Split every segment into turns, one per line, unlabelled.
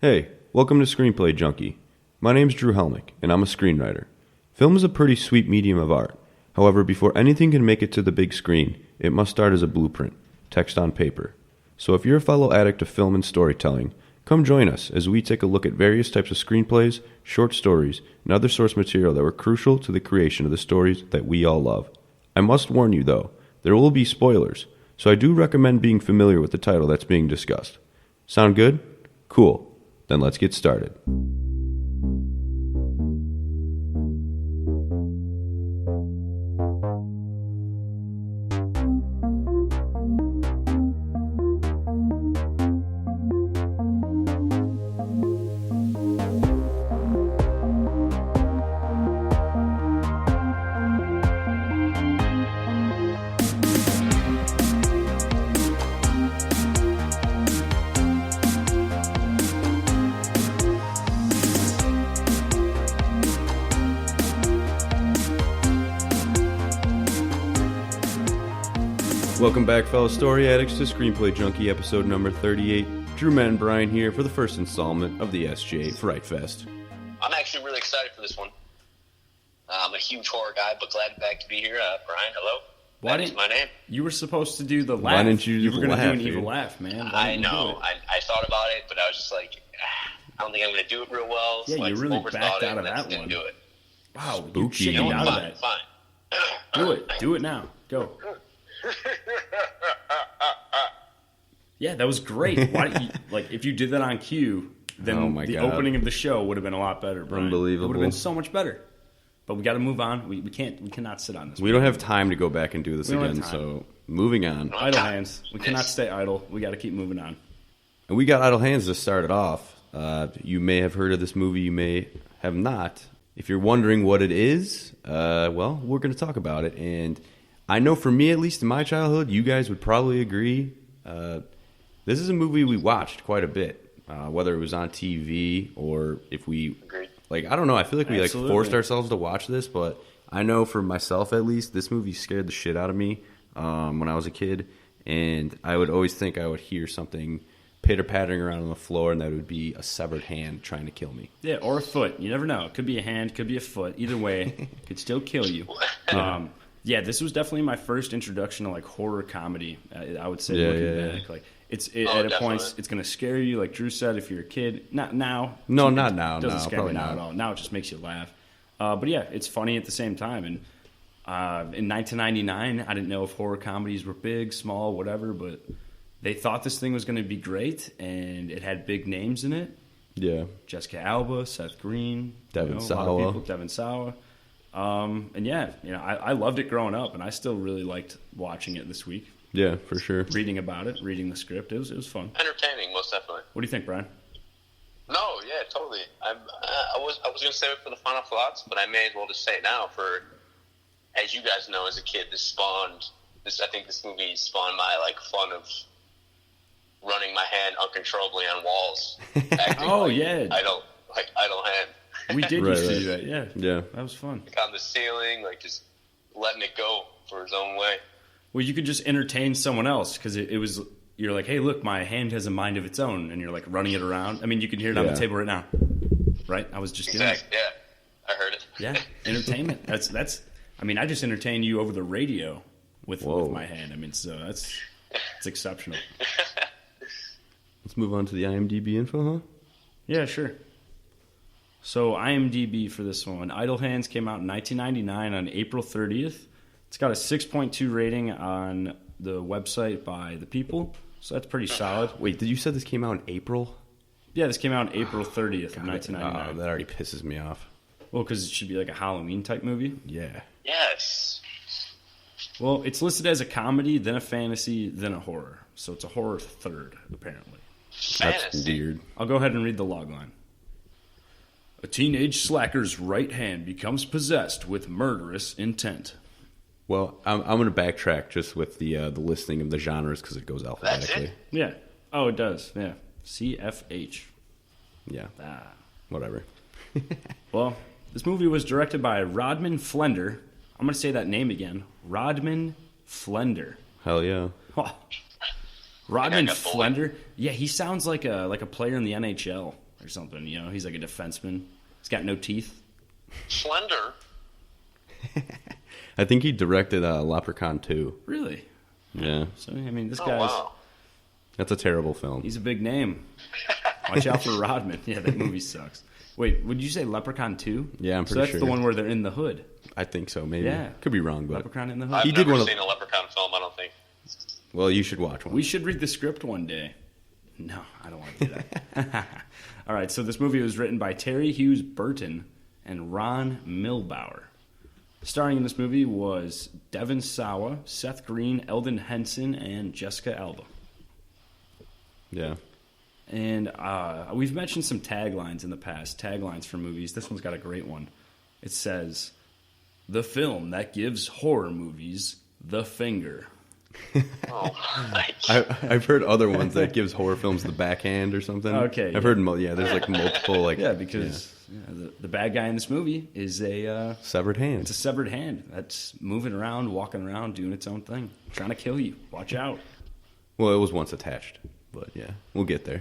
Hey, welcome to Screenplay Junkie. My name's Drew Hellmich, and I'm a screenwriter. Film is a pretty sweet medium of art. However, before anything can make it to the big screen, it must start as a blueprint, text on paper. So if you're a fellow addict of film and storytelling, come join us as we take a look at various types of screenplays, short stories, and other source material that were crucial to the creation of the stories that we all love. I must warn you, though, there will be spoilers, so I do recommend being familiar with the title that's being discussed. Sound good? Cool. Then let's get started. Welcome back, fellow story addicts, to Screenplay Junkie, episode number 38. Drew and Bryan here for the first installment of the SJ Fright Fest.
I'm actually really excited for this one. I'm a huge horror guy, but glad back to be here. Bryan, hello. That is my name.
You were supposed to do the laugh.
Why didn't you
were going to do an
dude?
evil laugh, man.
I know. I thought about it, but I was just like, I don't think I'm going to do it real well.
Yeah,
so
you really backed out of that one.
Didn't do it.
Wow,
spooky.
You chickened out of
Fine,
that.
fine.
Do it. Do it now. Go. Yeah, that was great. Why didn't you, if you did that on cue, then the opening of the show would have been a lot better, Bryan.
Unbelievable.
It would have been so much better. But we got to move on. We cannot sit on this.
We don't have time to go back and do this again, so moving on.
Idle hands. We cannot stay idle. We got to keep moving on.
And we got idle hands to start it off. You may have heard of this movie, you may have not. If you're wondering what it is, well, we're going to talk about it. And I know for me, at least in my childhood, you guys would probably agree. This is a movie we watched quite a bit, whether it was on TV or if we, I don't know, I feel like we forced ourselves to watch this, but I know for myself at least, this movie scared the shit out of me when I was a kid, and I would always think I would hear something pitter-pattering around on the floor, and that would be a severed hand trying to kill me.
Yeah, or a foot. You never know. It could be a hand, could be a foot. Either way, it could still kill you. Yeah, this was definitely my first introduction to horror comedy. I would say looking back, at a point it's going to scare you, like Drew said. If you're a kid, not now.
No, not now.
It doesn't scare me now at all. Now it just makes you laugh. But yeah, it's funny at the same time. And in 1999, I didn't know if horror comedies were big, small, whatever. But they thought this thing was going to be great, and it had big names in it.
Yeah,
Jessica Alba, Seth Green,
Devon Sawa.
A lot of people, Devon Sawa. And yeah, I loved it growing up, and I still really liked watching it this week.
Yeah, for sure.
Reading about it, reading the script, it was fun.
Entertaining, most definitely.
What do you think, Bryan?
No, yeah, totally. I was going to save it for the final thoughts, but I may as well just say it now. For, as you guys know, as a kid, I think this movie spawned my fun of running my hand uncontrollably on walls.
Yeah.
Idle hand.
We did used to do that, yeah.
Yeah.
That was fun.
On the ceiling, just letting it go for his own way.
Well, you could just entertain someone else, because it was, you're like, hey, look, my hand has a mind of its own, and you're running it around. I mean, you can hear it on the table right now. Right? I was just doing it.
Yeah, I heard it.
Yeah, entertainment. That's. I mean, I just entertained you over the radio with my hand. I mean, so it's exceptional.
Let's move on to the IMDb info, huh?
Yeah, sure. So IMDb for this one. Idle Hands came out in 1999 on April 30th. It's got a 6.2 rating on the website by The People, so that's pretty solid.
Wait, did you say this came out in April?
Yeah, this came out on April 30th of 1999.
That already pisses me off.
Well, because it should be like a Halloween-type movie.
Yeah.
Yes.
Well, it's listed as a comedy, then a fantasy, then a horror. So it's a horror third, apparently.
That's weird.
I'll go ahead and read the logline. A teenage slacker's right hand becomes possessed with murderous intent.
Well, I'm going to backtrack just with the listing of the genres because it goes alphabetically.
That's it?
Yeah. Oh, it does. Yeah. CFH.
Yeah. Whatever.
Well, this movie was directed by Rodman Flender. I'm going to say that name again. Rodman Flender.
Hell yeah.
Oh. Rodman Flender? Yeah, he sounds like a player in the NHL. or something. You know, he's like a defenseman. He's got no teeth.
Slender.
I think he directed Leprechaun 2.
Really?
Yeah.
So, I mean, this
Oh,
guy's...
wow.
That's a terrible film.
He's a big name. Watch out for Rodman. Yeah, that movie sucks. Wait, would you say Leprechaun 2?
Yeah, I'm pretty
sure. So that's
sure.
the one where they're in the hood.
I think so, maybe.
Yeah.
Could be wrong, but...
Leprechaun in the hood.
I've
He did
never
one of-
seen a Leprechaun film, I don't think.
Well, you should watch one.
We should read the script one day. No, I don't want to do that. All right, so this movie was written by Terry Hughes Burton and Ron Milbauer. Starring in this movie was Devon Sawa, Seth Green, Elden Henson, and Jessica Alba.
Yeah.
And we've mentioned some taglines in the past, taglines for movies. This one's got a great one. It says, "The film that gives horror movies the finger."
Oh, my.
I've heard other ones that gives horror films the backhand or something.
Okay,
I've heard, there's like multiple, like...
Yeah, because the bad guy in this movie is a...
severed hand.
It's a severed hand that's moving around, walking around, doing its own thing, trying to kill you. Watch out.
Well, it was once attached, but yeah, we'll get there.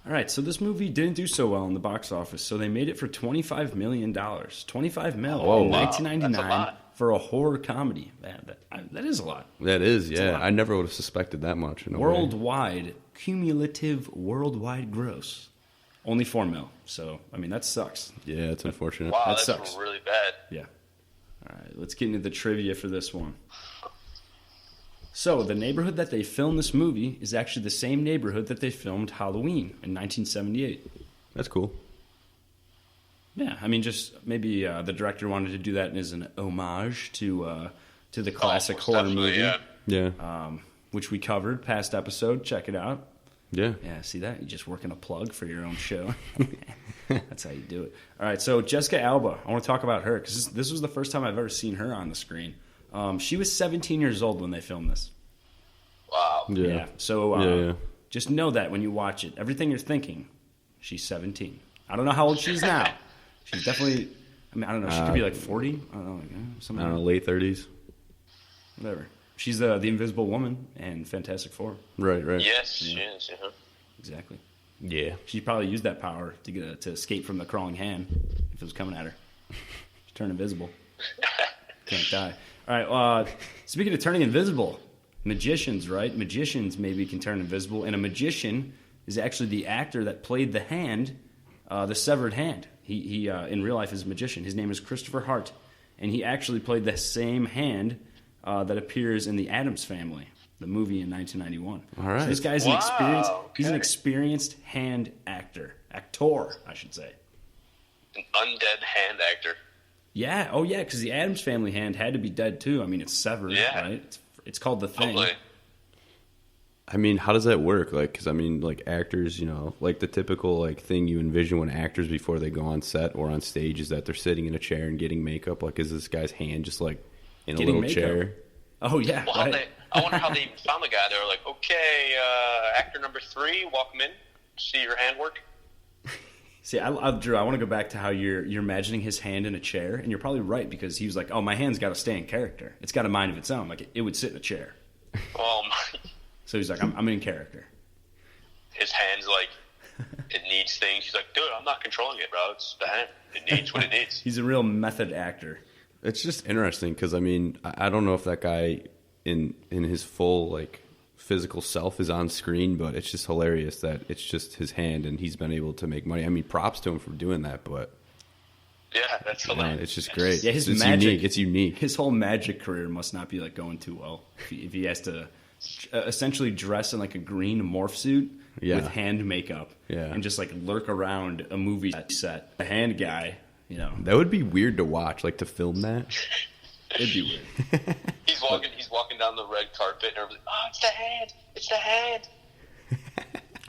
All right, so this movie didn't do so well in the box office, so they made it for $25 million. $25 million
Oh,
in
wow.
1999
That's a lot.
for a horror comedy. That is a lot.
That is,
a
yeah.
lot.
I never would have suspected that much. In a way.
Worldwide, cumulative worldwide gross. Only $4 million. So, I mean, that sucks.
Yeah, it's unfortunate.
Wow,
That
that's
sucks.
really bad.
Yeah. All right, let's get into the trivia for this one. So, the neighborhood that they filmed this movie is actually the same neighborhood that they filmed Halloween in 1978.
That's cool.
Yeah, I mean, just maybe the director wanted to do that as an homage to the classic
most
horror
definitely,
movie,
yeah.
which we covered past episode. Check it out.
Yeah.
Yeah, see that? You're just working a plug for your own show. That's how you do it. All right, so Jessica Alba. I want to talk about her because this was the first time I've ever seen her on the screen. She was 17 years old when they filmed this.
Wow.
Yeah.
So just know that when you watch it, everything you're thinking, she's 17. I don't know how old she is now. She's definitely, I mean, I don't know. She could be like 40. I don't know. Like, something.
I don't know, late 30s.
Whatever. She's the Invisible Woman and Fantastic Four.
Right.
Yes, she is. Yeah.
Exactly.
Yeah.
She probably used that power to escape from the crawling hand if it was coming at her. She turned invisible. Can't die. All right. Speaking of turning invisible, magicians, right? Magicians maybe can turn invisible, and a magician is actually the actor that played the hand, the severed hand. He in real life is a magician. His name is Christopher Hart, and he actually played the same hand that appears in the Addams Family, the movie in 1991.
All right.
So this guy's he's an
okay.
experienced hand actor, I should say.
An undead hand actor.
Yeah. Oh, yeah. Because the Addams Family hand had to be dead too. I mean, it's severed,
Yeah.
right? It's called The Thing.
Totally.
I mean, how does that work? Like, because I mean, like actors, like the typical like thing you envision when actors before they go on set or on stage is that they're sitting in a chair and getting makeup. Like, is this guy's hand just like in
Getting
a little
makeup.
chair?
Oh, yeah.
Well,
Right.
I wonder how they even found the guy. They were like, okay, actor number 3, welcome in. See your hand work.
See, Drew, I want to go back to how you're imagining his hand in a chair, and you're probably right because he was like, "Oh, my hand's got to stay in character. It's got a mind of its own. Like it would sit in a chair."
Oh, my.
So he's like, "I'm in character."
His hand's like, it needs things. He's like, dude, I'm not controlling it, bro. It's the hand. It needs what it needs.
He's a real method actor.
It's just interesting because I mean, I don't know if that guy in his full like physical self is on screen, but it's just hilarious that it's just his hand and he's been able to make money. I mean, props to him for doing that, but
Yeah, that's hilarious.
it's just great.
Yeah, his
it's
magic.
unique. It's unique.
His whole magic career must not be like going too well if he has to essentially dress in like a green morph suit with hand makeup and just like lurk around a movie set. The hand guy,
That would be weird to watch, like to film that.
it'd be weird.
He's walking down the red carpet, and everybody's like, oh, it's the hand. It's the hand.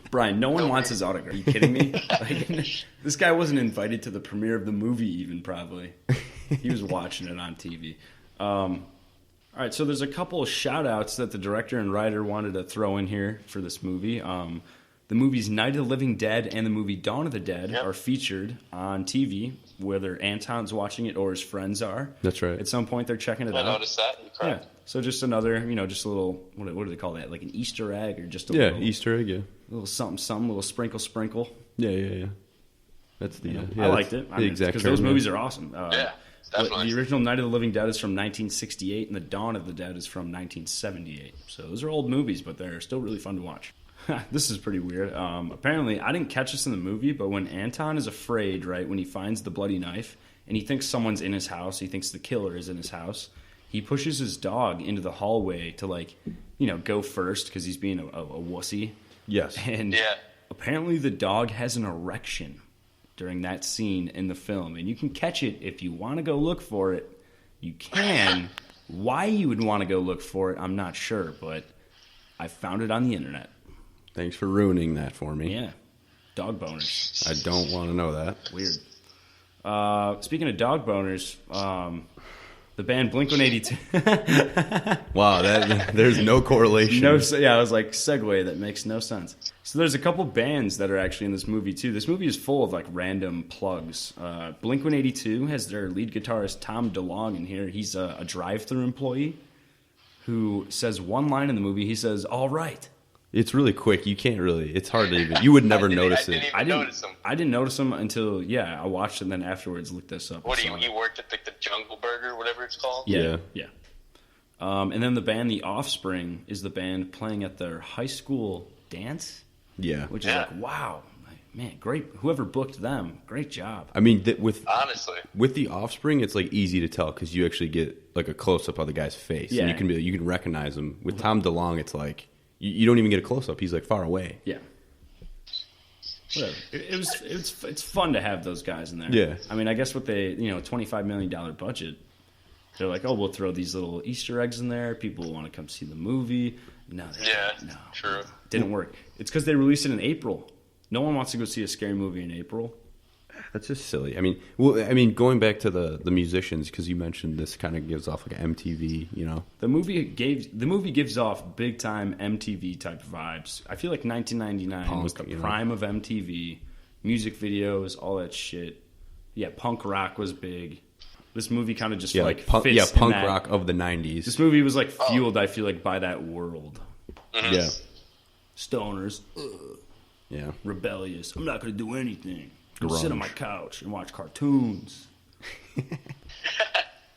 Brian, no one wants his autograph. Are you kidding me? Like, this guy wasn't invited to the premiere of the movie even, probably. He was watching it on TV. All right, so there's a couple of shout-outs that the director and writer wanted to throw in here for this movie. The movies Night of the Living Dead and the movie Dawn of the Dead are featured on TV, whether Anton's watching it or his friends are.
That's right.
At some point, they're checking it out.
I noticed that. You're correct.
Yeah. So just another, just a little, what do they call that? Like an Easter egg or just a
Yeah,
little...
Easter egg, yeah.
little something, little sprinkle.
Yeah. That's the.
I liked it. Because those movies are awesome.
Definitely.
The original Night of the Living Dead is from 1968, and the Dawn of the Dead is from 1978. So those are old movies, but they're still really fun to watch. This is pretty weird. Apparently, I didn't catch this in the movie, but when Anton is afraid, right, when he finds the bloody knife, and he thinks someone's in his house, he thinks the killer is in his house, he pushes his dog into the hallway to, like, go first because he's being a wussy.
Yes.
And apparently the dog has an erection during that scene in the film. And you can catch it if you want to go look for it. You can. Why you would want to go look for it, I'm not sure, but I found it on the internet.
Thanks for ruining that for me.
Yeah. Dog boners.
I don't want to know that.
Weird. Speaking of dog boners, the band Blink-182.
Wow, there's no correlation.
I was like, segue, that makes no sense. So there's a couple bands that are actually in this movie, too. This movie is full of, like, random plugs. Blink-182 has their lead guitarist, Tom DeLonge, in here. He's a drive-thru employee who says one line in the movie. He says, "All right."
It's really quick. You can't really. It's hard to even. You would never notice it.
I
didn't notice him until I watched it and then afterwards looked this up.
What do you worked at the Jungle Burger, whatever it's called?
Yeah. And then the band The Offspring is the band playing at their high school dance.
Yeah,
which is like, wow, man, great. Whoever booked them, great job.
I mean,
honestly,
with The Offspring, it's like easy to tell because you actually get like a close up of the guy's face, and you can recognize him. With Tom DeLonge, it's like. You don't even get a close-up. He's, like, far away.
Yeah. Whatever. It's fun to have those guys in there.
Yeah.
I mean, I guess with the, $25 million budget, they're like, oh, we'll throw these little Easter eggs in there. People will want to come see the movie. No.
True.
Didn't work. It's because they released it in April. No one wants to go see a scary movie in April.
That's just silly. I mean, going back to the musicians, because you mentioned this kind of gives off like an MTV,
The movie gives off big time MTV type vibes. I feel like 1999 was the prime of MTV, music videos, all that shit. Yeah, punk rock was big. This movie kind of just fits
punk
that.
Rock of the 90s.
This movie was like fueled, I feel like, by that world.
Mm-hmm.
Yeah,
stoners.
Yeah,
rebellious. I'm not going to do anything. Sit on my couch and watch cartoons.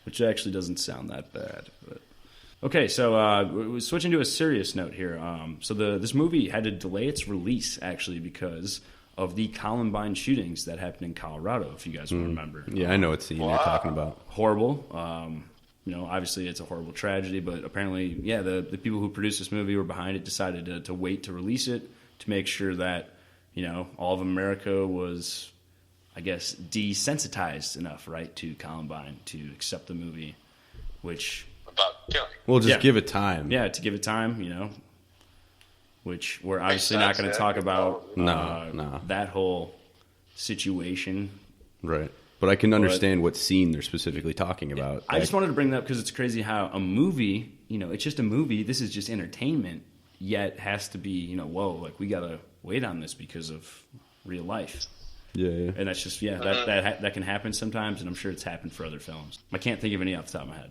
Which actually doesn't sound that bad. But. Okay, so we're switching to a serious note here. So this movie had to delay its release, actually, because of the Columbine shootings that happened in Colorado, if you guys will remember.
Yeah, I know what scene you're talking about.
Horrible. Obviously it's a horrible tragedy, but apparently, the people who produced this movie were behind it, decided to wait to release it to make sure that, all of America was... I guess, desensitized enough, right, to Columbine to accept the movie, which...
About killing.
Well, just give it time.
Yeah, to give it time, which we're obviously not going to talk about that whole situation.
Right. But I can understand what scene they're specifically talking about.
I just wanted to bring that up because it's crazy how a movie, it's just a movie, this is just entertainment, yet has to be, we got to wait on this because of real life.
Yeah.
And that's just, that can happen sometimes, and I'm sure it's happened for other films. I can't think of any off the top of my head.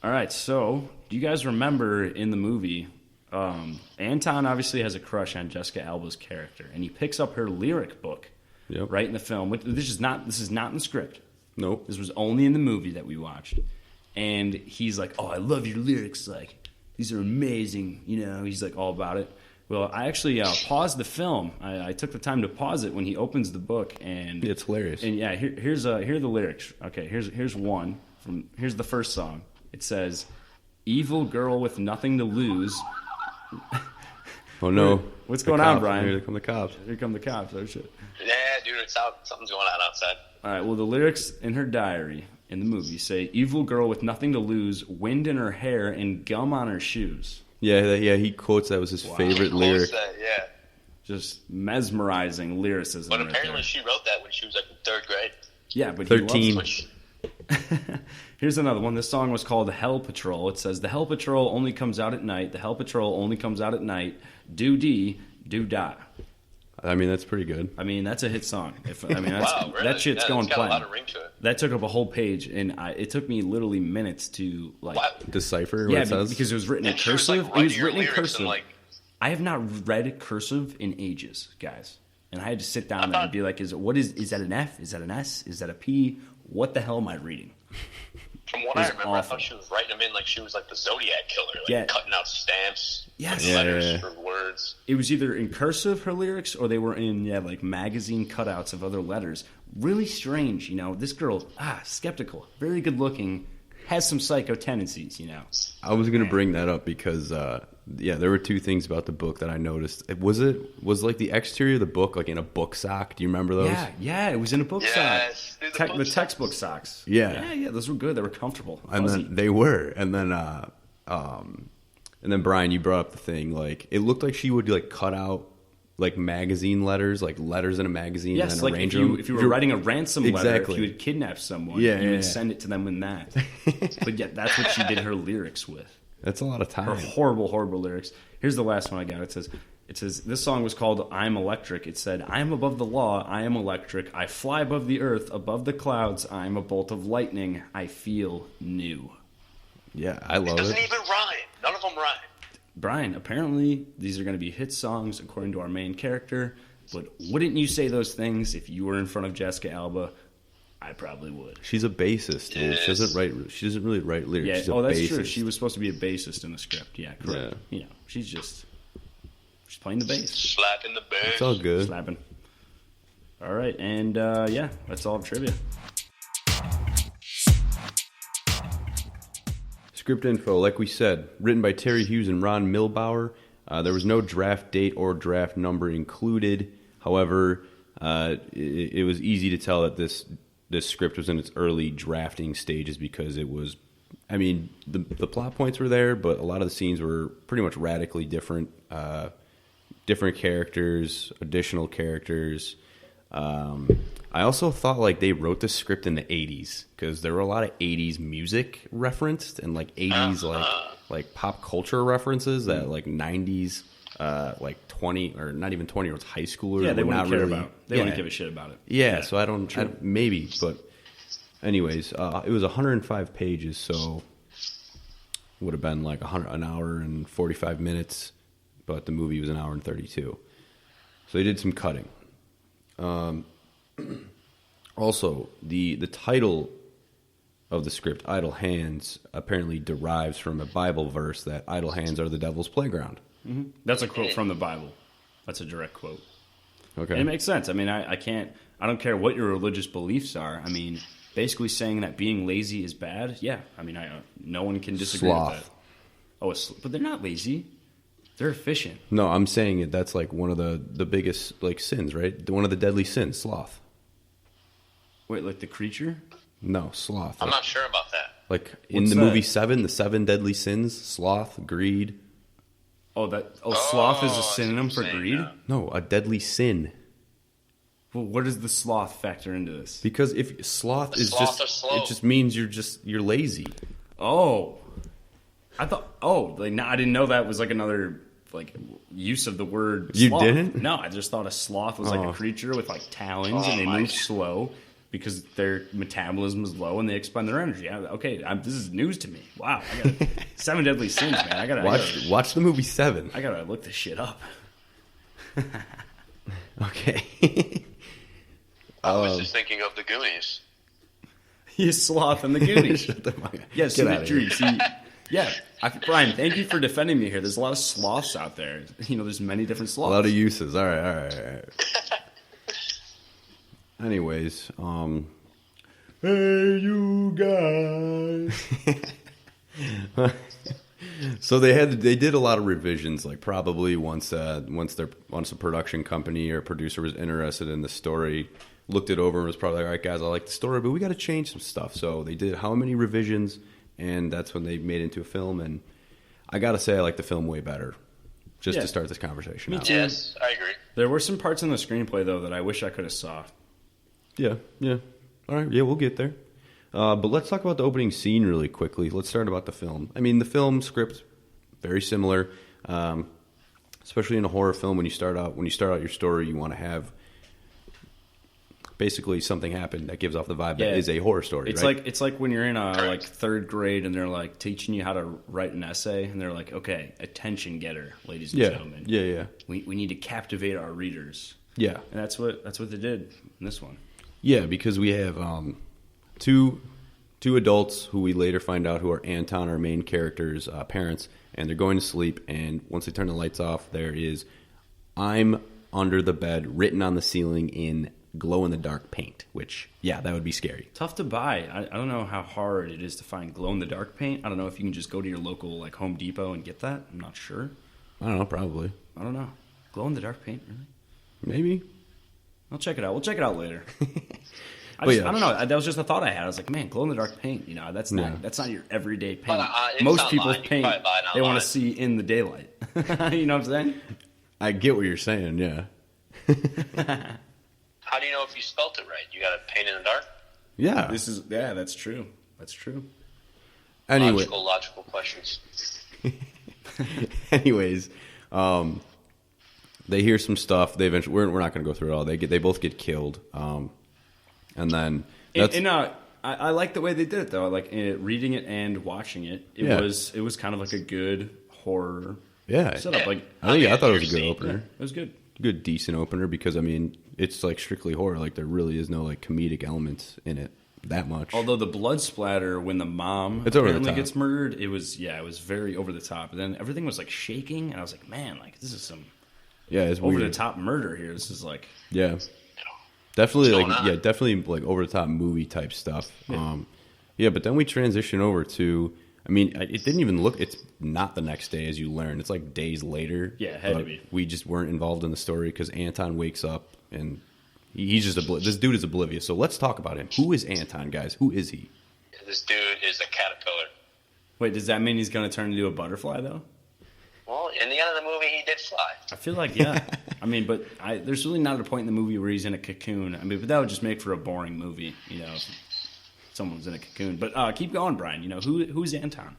All right, so do you guys remember in the movie, Anton obviously has a crush on Jessica Alba's character, and he picks up her lyric book right in the film. This is not in the script.
Nope.
This was only in the movie that we watched. And he's like, oh, I love your lyrics. Like, these are amazing. He's like all about it. Well, I actually paused the film. I took the time to pause it when he opens the book, and
it's hilarious.
And here are the lyrics. Okay, here's one here's the first song. It says, "Evil girl with nothing to lose."
Oh no!
What's going on, Bryan?
Here come the cops.
Here come the cops. Oh shit!
Yeah, dude, it's out. Something's going on outside.
All right. Well, the lyrics in her diary in the movie say, "Evil girl with nothing to lose, wind in her hair, and gum on her shoes."
Yeah, he quotes that was his favorite lyric.
Yeah.
Just mesmerizing lyricism.
But apparently she wrote that when she was like in 3rd grade.
Yeah, but
13.
Here's another one. This song was called Hell Patrol. It says, "The Hell Patrol only comes out at night. The Hell Patrol only comes out at night. Do-dee, do-da."
I mean, that's pretty good.
I mean, that's a hit song.
Wow, really?
That shit's going
got
platinum.
A lot of ring to it.
That took up a whole page, and it took me literally minutes to
decipher what it says.
Because it was written in
cursive.
It was written in cursive. I have not read cursive in ages, guys. And I had to sit down there and be like, is that an F? Is that an S? Is that a P? What the hell am I reading?
From what I remember, awful. I thought she was writing them in like she was like the Zodiac Killer, cutting out stamps, letters for words.
It was either in cursive, her lyrics, or they were in like magazine cutouts of other letters. Really strange, This girl, skeptical, very good looking, has some psycho tendencies,
I was going to bring that up because, there were two things about the book that I noticed. Was like the exterior of the book like in a book sock? Do you remember those?
Yeah, it was in a book sock. The textbook socks. Yeah, those were good. They were comfortable.
And then they were, and then Bryan, you brought up the thing like it looked like she would like cut out like magazine letters, like letters in a magazine.
Yes,
and
like
arrange
if you were writing a ransom letter, if you would kidnap someone, you would send it to them in that. But that's what she did her lyrics with.
That's a lot of time.
Her horrible, horrible lyrics. Here's the last one I got. It says this song was called "I'm Electric." It said, "I am above the law. I am electric. I fly above the earth, above the clouds. I am a bolt of lightning. I feel new."
Yeah, I love it.
It doesn't even rhyme. None of them rhyme.
Bryan, apparently these are going to be hit songs according to our main character, but wouldn't you say those things if you were in front of Jessica Alba? I probably would.
She's a bassist. Yes. She doesn't really write lyrics.
Yeah,
she's that's
bassist. True. She was supposed to be a bassist in the script. Yeah, correct. Yeah. She's playing the bass.
Slapping the bass.
It's all good.
Slapping. All right, and that's all trivia.
Script info, like we said, written by Terry Hughes and Ron Milbauer. There was no draft date or draft number included. However, it was easy to tell that this script was in its early drafting stages because it was, the plot points were there, but a lot of the scenes were pretty much radically different. Different characters, additional characters. I also thought like they wrote the script in the 80s because there were a lot of 80s music referenced and like 80s like pop culture references that like 90s like 20 or not even 20-year-olds high schoolers
they
wouldn't
care about. They wouldn't give a shit about it.
So I don't maybe, but anyways, it was 105 pages, so it would have been like an hour and 45 minutes, but the movie was an hour and 32. So they did some cutting. Also, the title of the script, Idle Hands, apparently derives from a Bible verse that idle hands are the devil's playground.
Mm-hmm. That's a quote from the Bible. That's a direct quote.
Okay.
And it makes sense. I don't care what your religious beliefs are. Basically saying that being lazy is bad. Yeah. No one can disagree with that. But they're not lazy. They're efficient.
No, I'm saying that's like one of the biggest like sins, right? One of the deadly sins, sloth.
Wait, like the creature?
No, sloth.
I'm not sure about that.
Like in the movie Seven, the 7 deadly sins: sloth, greed.
Sloth is a synonym for greed?
No, a deadly sin.
Well, what does the sloth factor into this?
Because if sloth is just, it just means you're lazy.
Oh. I didn't know that was like another like use of the word sloth.
You didn't?
No, I just thought a sloth was like a creature with like talons and they move slow because their metabolism is low and they expend their energy. This is news to me. Wow, I got 7 deadly sins, man. I gotta
watch the movie 7.
I gotta look this shit up.
Okay.
I was just thinking of the Goonies.
He's sloth in the Goonies. Yes, sweet dreams. Bryan, thank you for defending me here. There's a lot of sloths out there. There's many different sloths.
A lot of uses. All right. Anyways, hey, you guys. So they did a lot of revisions, like probably once a production company or producer was interested in the story, looked it over and was probably like, all right, guys, I like the story, but we got to change some stuff. So they did how many revisions, and that's when they made it into a film. And I got to say, I like the film way better. Just to start this conversation.
Me
out.
too.
Yes, I agree.
There were some parts in the screenplay though that I wish I could have saw.
Yeah. All right, yeah, we'll get there. But let's talk about the opening scene really quickly. Let's start about the film. The film script, very similar, especially in a horror film. When you start out your story, you want to have basically something happened that gives off the vibe that is a horror story.
It's
right?
it's like when you're in like third grade and they're like teaching you how to write an essay, and they're like, okay, attention getter, ladies and gentlemen.
Yeah.
We need to captivate our readers.
Yeah,
and that's what they did in this one.
Yeah, because we have two adults who we later find out who are Anton, our main character's parents, and they're going to sleep. And once they turn the lights off, there is "I'm under the bed" written on the ceiling in glow-in-the-dark paint. Which, that would be scary.
Tough to buy. I don't know how hard it is to find glow-in-the-dark paint. I don't know if you can just go to your local like Home Depot and get that. I'm not sure.
I don't know. Probably.
I don't know. Glow-in-the-dark paint, really?
Maybe.
I'll check it out. We'll check it out later. I don't know. That was just a thought I had. I was like, man, glow-in-the-dark paint. That's not your everyday paint. Most people's paint they want to see in the daylight. You know what I'm saying?
I get what you're saying. Yeah.
How do you know if you spelt it right? You got to paint in the dark.
Yeah.
That's true. That's true.
Anyway,
logical questions.
Anyways, they hear some stuff. They eventually we're not going to go through it all. They both get killed, and then
I like the way they did it though. Like reading it and watching it, it was kind of like a good horror setup. Like
I thought it was a good opener.
Yeah, it was good,
decent opener because it's like strictly horror. Like there really is no like comedic elements in it that much.
Although the blood splatter when the mom apparently gets murdered, it was very over the top. And then everything was like shaking, and I was like, man, like this is some.
Yeah, it's
over
weird.
the top murder here. This is like
definitely like over the top movie type stuff. But then we transition over to. It didn't even look. It's not the next day, as you learn. It's like days later.
Yeah, it had to be.
We just weren't involved in the story because Anton wakes up and he's just this dude is oblivious. So let's talk about him. Who is Anton, guys? Who is he?
This dude is a caterpillar.
Wait, does that mean he's going to turn into a butterfly though?
Well, in the end of the movie, he did fly.
I feel like, there's really not a point in the movie where he's in a cocoon. But that would just make for a boring movie, if someone's in a cocoon. But keep going, Brian. Who's Anton?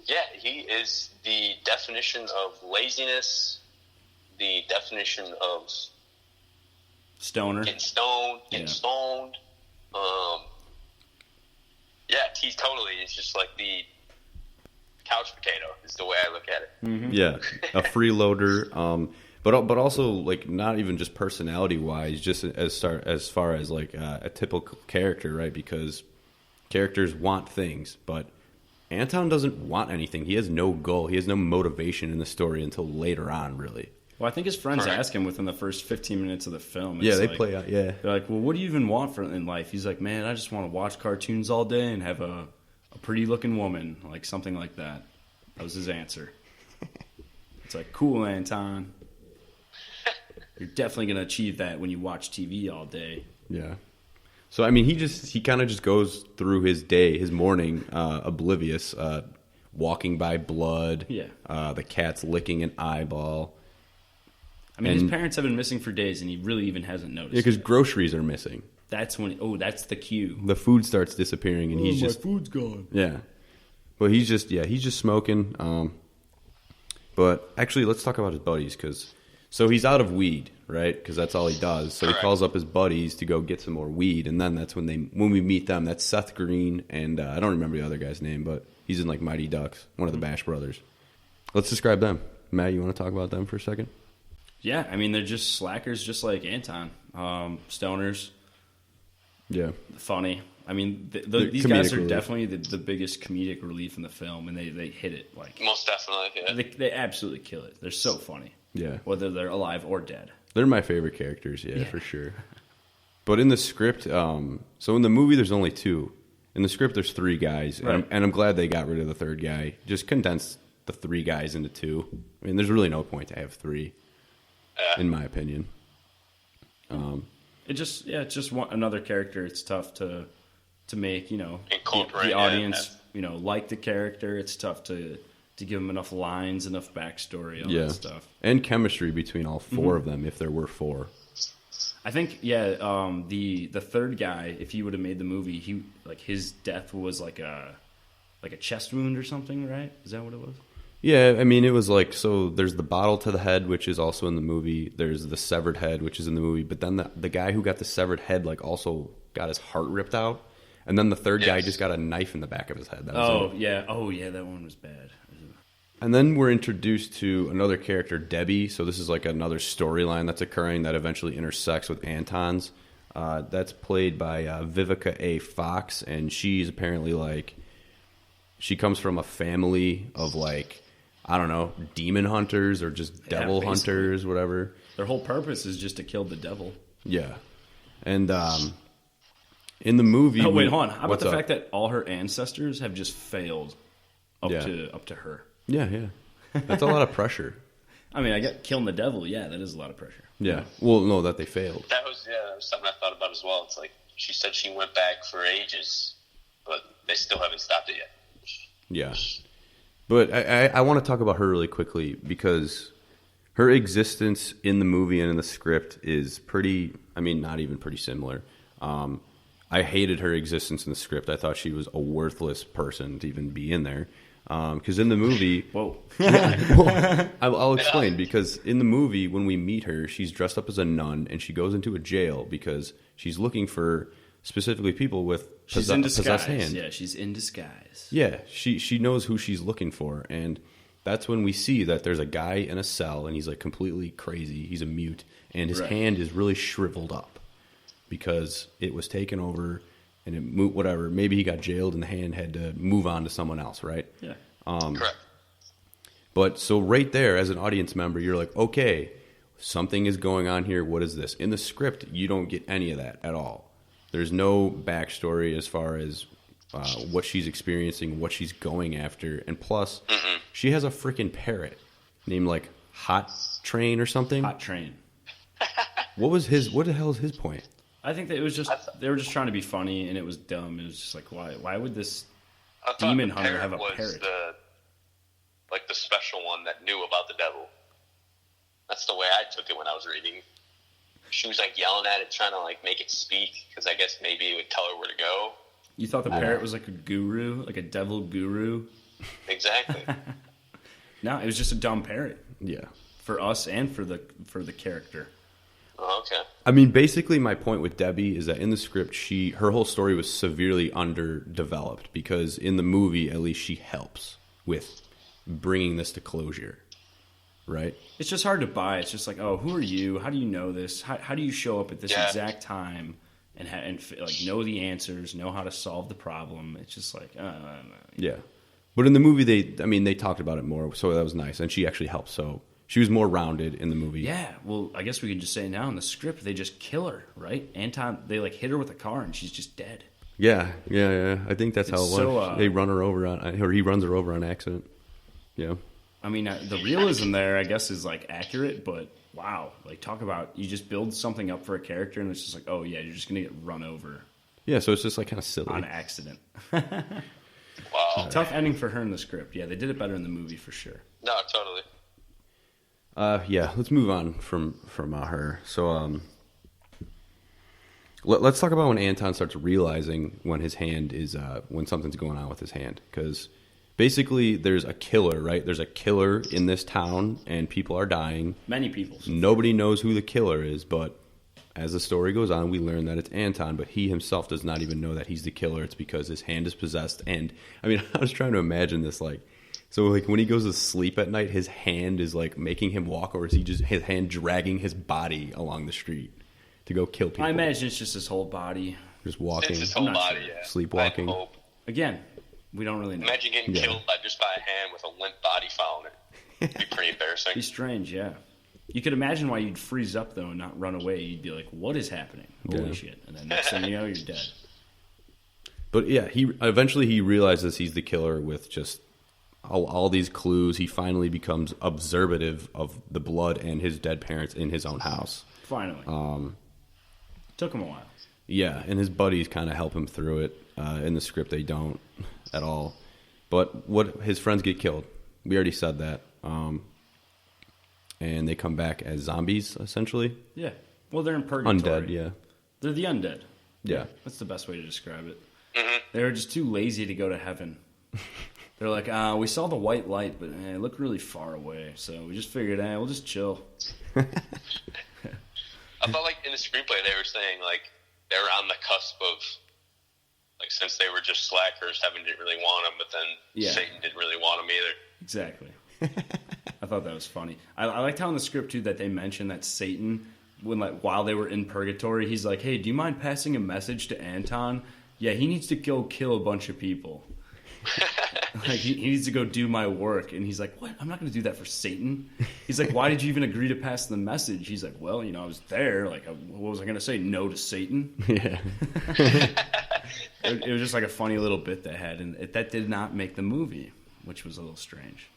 Yeah, he is the definition of laziness, the definition of
stoner,
getting stoned. He's totally. It's just like the couch potato is the way I look at it.
Mm-hmm. Yeah, a freeloader, but also like not even just personality wise, just as far as like a typical character, right? Because characters want things, but Anton doesn't want anything. He has no goal. He has no motivation in the story until later on, really.
Well, I think his friends ask him within the first 15 minutes of the film.
They play out. Yeah,
they're like, "Well, what do you even want in life?" He's like, "Man, I just want to watch cartoons all day and have a pretty looking woman, like something like that." That was his answer. It's like, cool, Anton. You're definitely gonna achieve that when you watch TV all day.
Yeah. So he kind of just goes through his day, his morning, oblivious, walking by blood. Yeah. The cat's licking an eyeball.
His parents have been missing for days, and he really even hasn't noticed.
Yeah, because groceries are missing.
That's when. That's the cue.
The food starts disappearing, and he's just
my food's gone.
Yeah, but he's just smoking. But actually, let's talk about his buddies so he's out of weed, right? Because that's all he does. So he calls up his buddies to go get some more weed, and then that's when we meet them. That's Seth Green, and I don't remember the other guy's name, but he's in like Mighty Ducks, one of the Bash brothers. Let's describe them. Matt, you want to talk about them for a second?
Yeah, they're just slackers, just like Anton. Stoners. Yeah. Funny. These guys are definitely the biggest comedic relief in the film, and they hit it like
most definitely. Yeah.
They absolutely kill it. They're so funny. Yeah. Whether they're alive or dead.
They're my favorite characters. Yeah, for sure. But in the script, so in the movie there's only two. In the script there's three guys, and I'm glad they got rid of the third guy. Just condensed the three guys into two. There's really no point to have three. In my opinion,
it's just another character. It's tough to make the audience like the character. It's tough to give them enough lines, enough backstory, all that stuff,
and chemistry between all four of them. If there were four,
I think the third guy, if he would have made the movie, his death was like a chest wound or something, right? Is that what it was?
Yeah, I mean, it was like, so there's the bottle to the head, which is also in the movie. There's the severed head, which is in the movie. But then the guy who got the severed head, like, also got his heart ripped out. And then the third guy just got a knife in the back of his head. That was it.
Yeah. Oh, yeah, that one was bad.
And then we're introduced to another character, Debbie. So this is like another storyline that's occurring that eventually intersects with Anton's. That's played by Vivica A. Fox. And she's apparently like, she comes from a family of like, I don't know, demon hunters or just devil hunters, whatever.
Their whole purpose is just to kill the devil.
Yeah. And in the movie...
Oh, wait, hold on. How about the fact that all her ancestors have just failed up to her?
Yeah. That's a lot of pressure.
I mean, I get killing the devil. Yeah, that is a lot of pressure.
Yeah. Well, no, that they failed.
That was something I thought about as well. It's like, she said she went back for ages, but they still haven't stopped it yet.
Yeah. But I want to talk about her really quickly because her existence in the movie and in the script is pretty, I mean, not even pretty similar. I hated her existence in the script. I thought she was a worthless person to even be in there. Because in the movie...
Whoa.
I'll explain. Because in the movie, when we meet her, she's dressed up as a nun and she goes into a jail because she's looking for specifically people with possessed hands.
Yeah, she's in disguise.
Yeah, she knows who she's looking for, and that's when we see that there's a guy in a cell, and he's like completely crazy. He's a mute, and his hand is really shriveled up because it was taken over, and it moved, whatever. Maybe he got jailed, and the hand had to move on to someone else, right?
Yeah.
Correct.
But so right there, as an audience member, you're like, okay, something is going on here. What is this? In the script, you don't get any of that at all. There's no backstory as far as what she's experiencing, what she's going after. And plus, she has a freaking parrot named like Hot Train or something.
Hot Train.
What the hell is his point?
I think that it was just, they were just trying to be funny and it was dumb. It was just like, why would this demon hunter have a parrot?
Like the special one that knew about the devil. That's the way I took it when I was reading. She was like yelling at it, trying to like make it speak, because I guess maybe it would tell her where to go.
You thought the parrot was like a guru, like a devil guru?
Exactly.
No, it was just a dumb parrot.
Yeah.
For us and for the character.
Oh, okay.
I mean, basically my point with Debbie is that in the script, her whole story was severely underdeveloped, because in the movie, at least she helps with bringing this to closure. Right?
It's just hard to buy. It's just like, oh, who are you? How do you know this? How do you show up at this exact time and like know the answers, know how to solve the problem? It's just like,
yeah. But in the movie, they talked about it more, so that was nice, and she actually helped. So she was more rounded in the movie.
Yeah. Well, I guess we could just say now in the script they just kill her, right? Anton, they like hit her with a car and she's just dead.
Yeah. I think that's how it was. They run her over or he runs her over on accident. Yeah.
I mean, the realism there, I guess, is like accurate, but wow, like talk about you just build something up for a character, and it's just like, oh yeah, you're just gonna get run over.
Yeah, so it's just like kind of silly
on accident.
Wow,
tough ending for her in the script. Yeah, they did it better in the movie for sure.
No, totally.
Yeah, let's move on from her. So, let's talk about when Anton starts realizing when his hand is when something's going on with his hand, because. Basically, there's a killer, right? There's a killer in this town, and people are dying.
Many people.
Nobody knows who the killer is, but as the story goes on, we learn that it's Anton, but he himself does not even know that he's the killer. It's because his hand is possessed. And, I mean, I was trying to imagine this, like, so, like, when he goes to sleep at night, his hand is, like, making him walk, or is he just his hand dragging his body along the street to go kill people?
I imagine it's just his whole body.
Just walking.
It's his whole body,
sure.
Yeah.
Sleepwalking.
Again, we don't really know.
Imagine getting killed just by a hand with a limp body following it. It'd be pretty embarrassing.
Be strange, yeah. You could imagine why you'd freeze up, though, and not run away. You'd be like, what is happening? Holy shit. And then next thing you know, you're dead.
But, yeah, eventually he realizes he's the killer with just all these clues. He finally becomes observative of the blood and his dead parents in his own house.
Finally. Took him a while.
Yeah, and his buddies kind of help him through it. In the script, they don't at all. But his friends get killed. We already said that. And they come back as zombies, essentially.
Yeah. Well, they're in purgatory.
Undead, yeah.
They're the undead.
Yeah.
That's the best way to describe it.
Mm-hmm.
They were just too lazy to go to heaven. They're like, we saw the white light, but it looked really far away, so we just figured, we'll just chill.
I felt like in the screenplay they were saying, like, they were on the cusp of, like, since they were just slackers, heaven didn't really want them, but then Satan didn't really want them either.
Exactly. I thought that was funny. I liked how in the script, too, that they mentioned that Satan, while they were in purgatory, he's like, hey, do you mind passing a message to Anton? Yeah, he needs to go kill a bunch of people. Like, he needs to go do my work. And he's like, what? I'm not going to do that for Satan. He's like, why did you even agree to pass the message? He's like, well, I was there. Like, what was I going to say? No to Satan?
Yeah.
It was just like a funny little bit they had. And that did not make the movie, which was a little strange.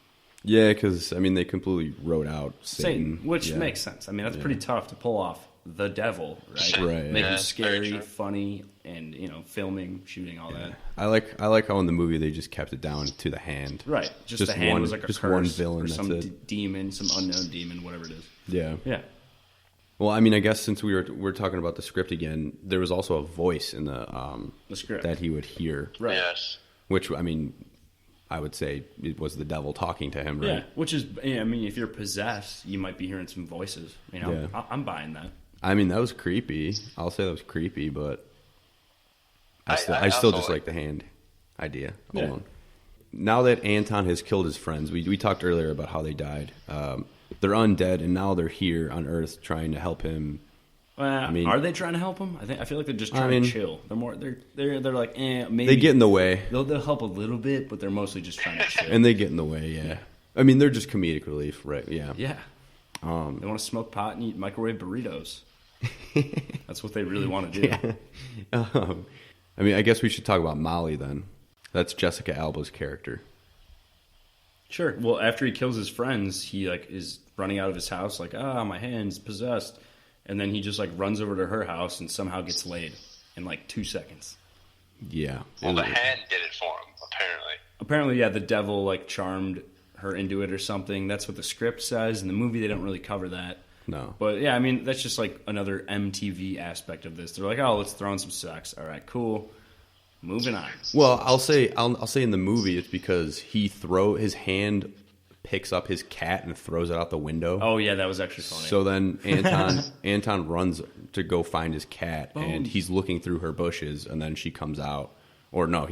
Yeah, because, they completely wrote out Satan.
Which makes sense. That's pretty tough to pull off the devil, right?
Right.
Make him scary, funny, and, filming, shooting, all that.
I like how in the movie they just kept it down to the hand.
Right. Just the hand was like a
just
curse
one villain,
or
that's
some
it.
demon, some unknown demon, whatever it is.
Yeah.
Yeah.
Well, I guess since we're talking about the script again, there was also a voice in the
script
that he would hear.
Right. Yes.
Which, I would say it was the devil talking to him, right?
Yeah, which is, if you're possessed, you might be hearing some voices.
Yeah.
I'm buying that.
That was creepy. I'll say that was creepy, but I still just like the hand idea alone. Now that Anton has killed his friends, we talked earlier about how they died. They're undead, and now they're here on Earth trying to help him.
Are they trying to help him? I feel like they're just trying to chill. They're like, maybe
they get in the way.
They'll help a little bit, but they're mostly just trying to chill.
And they get in the way, yeah. They're just comedic relief, right? Yeah.
Yeah. They want to smoke pot and eat microwave burritos. That's what they really want to do.
Yeah. I guess we should talk about Molly then. That's Jessica Alba's character.
Sure. Well, after he kills his friends, he is running out of his house like, my hand's possessed. And then he just runs over to her house and somehow gets laid in 2 seconds.
Yeah.
Well, the hand did it for him, apparently.
Apparently, yeah, the devil charmed her into it or something. That's what the script says. In the movie, they don't really cover that.
No.
But yeah, that's just another MTV aspect of this. They're like, oh, let's throw in some sex. All right, cool. Moving on.
Well, I'll say in the movie it's because his hand picks up his cat and throws it out the window.
Oh yeah, that was actually funny.
So then Anton runs to go find his cat, and he's looking through her bushes, and then she comes out. Or no,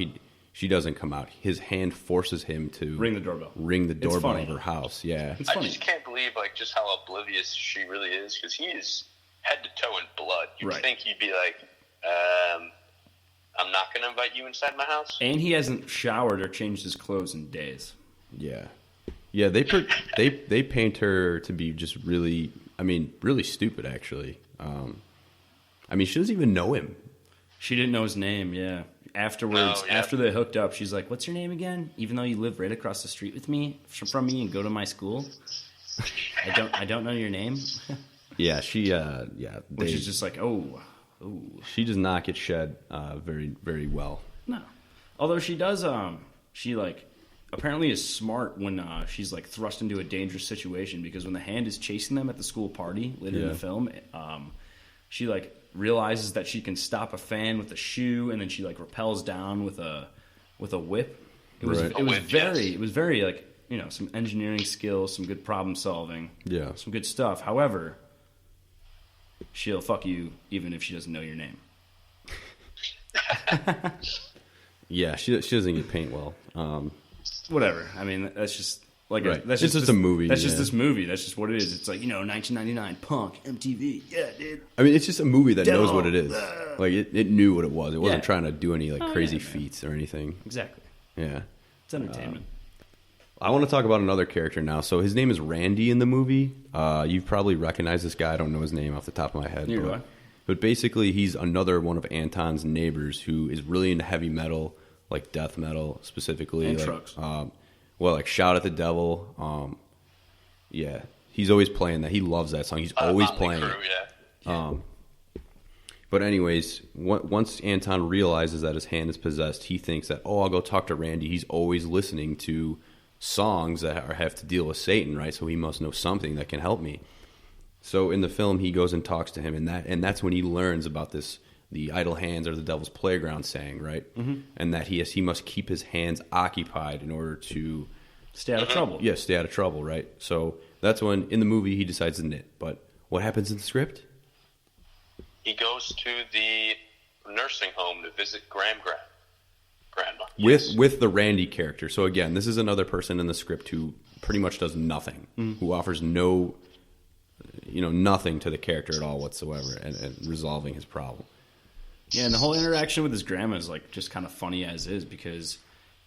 she doesn't come out. His hand forces him to
ring the doorbell.
Of her house. Yeah,
it's funny.
I just can't believe just how oblivious she really is, because he is head to toe in blood. You'd think he'd be like, I'm not going to invite you inside my house.
And he hasn't showered or changed his clothes in days.
Yeah. Yeah, they paint her to be just really, really stupid, actually. She doesn't even know him.
She didn't know his name, yeah. Afterwards, after they hooked up, she's like, what's your name again? Even though you live right across the street with me, from me, and go to my school? I don't know your name?
Yeah,
Which is just like, oh.
She does not get shed very, very well.
No. Although she does, apparently is smart when she's thrust into a dangerous situation, because when the hand is chasing them at the school party later in the film, she realizes that she can stop a fan with a shoe, and then she rappels down with a whip. It was very some engineering skills, some good problem solving, some good stuff. However, she'll fuck you even if she doesn't know your name.
Yeah, she doesn't get paint well.
Whatever. That's just that's
just a movie.
That's just this movie. That's just what it is. It's 1999 punk MTV. Yeah, dude.
It's just a movie that knows what it is. It knew what it was. It wasn't trying to do any crazy feats or anything.
Exactly.
Yeah,
it's entertainment.
I want to talk about another character now. So his name is Randy in the movie. You've probably recognized this guy. I don't know his name off the top of my head. But basically, he's another one of Anton's neighbors who is really into heavy metal, like death metal specifically.
And trucks.
Shout at the Devil. Yeah, he's always playing that. He loves that song. He's always playing it. But anyways, once Anton realizes that his hand is possessed, he thinks that, I'll go talk to Randy. He's always listening to songs that have to deal with Satan, right? So he must know something that can help me. So in the film, he goes and talks to him, and that's when he learns about this the idle hands are the devil's playground saying, right? Mm-hmm. And that he must keep his hands occupied in order to
stay out of trouble.
Yeah, stay out of trouble, right? So that's when, in the movie, he decides to knit. But what happens in the script?
He goes to the nursing home to visit grandma.
With the Randy character. So again, this is another person in the script who pretty much does nothing, who offers no, nothing to the character at all whatsoever, and resolving his problem.
Yeah, and the whole interaction with his grandma is like just kind of funny as is, because